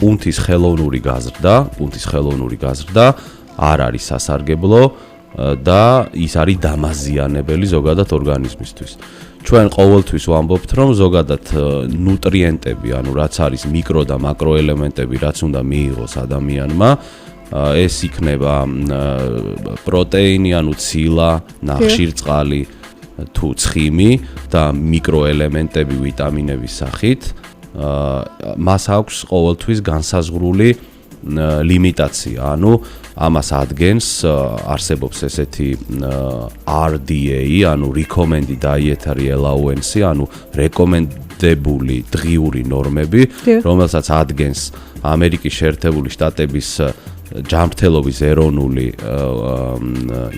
პუნქტის ხელოვნური გაზრდა არ არის სასარგებლო და ის არის დამაზიანებელი ზოგადად ორგანიზმისთვის. ჩვენ ყოველთვის ვამბობთ, რომ ზოგადად ნუტრიენტები, ანუ რაც არის მიკრო და მაკრო ელემენტები, რაც უნდა მიიღოს ადამიანმა, ეს იქნება პროტეინი, ანუ ცილა, ნახშირწყალი თუ ცხიმი და მიკროელემენტები ვიტამინების სახით, მას აქვს ყოველთვის განსაზღვრული ლიმიტაცია, ანუ ამას ადგენს არსებობს ესეთი RDA, ანუ recommended dietary allowance, ანუ რეკომენდებული დღიური ნორმები, რომელსაც ადგენს ამერიკის შეერთებული შტატების ჯანმრთელობის ეროვნული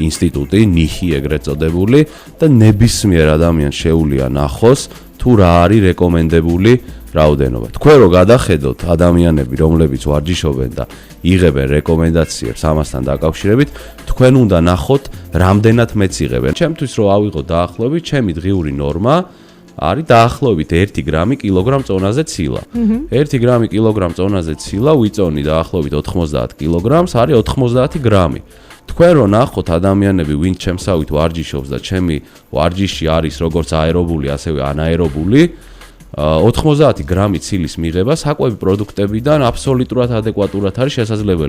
ინსტიტუტი, NIHI ეგრეთ წოდებული და ნებისმიერ ადამიანს შეუძლია ნახოს თუ რა არის რეკომენდებული რაოდენობა. თქვენ რო გადახედოთ ადამიანები, რომლებიც ვარჯიშობენ და იღებენ რეკომენდაციებს ამასთან დაკავშირებით, თქვენ უნდა ნახოთ, რამდენად მეც იღებენ. ჩემთვის რო ავიღოთ დაახლოებით, ჩემი დღიური ნორმა არის დაახლოებით 1 გრამი კილოგრამ წონაზე ცილა. 1 გრამი კილოგრამ წონაზე ცილა ვიწონი დაახლოებით 90 კილოგრამს, არის 90 გრამი. თქვენ რო ნახოთ ადამიანები, ვინც ჩემსავით ვარჯიშობს და ჩემი ვარჯიში არის როგორც აერობული, ასევე ანაერობული, 90 გრამი ცილის მიღება საკვები პროდუქტებიდან აბსოლუტურად ადეკვატურად არის შესაძლებელი.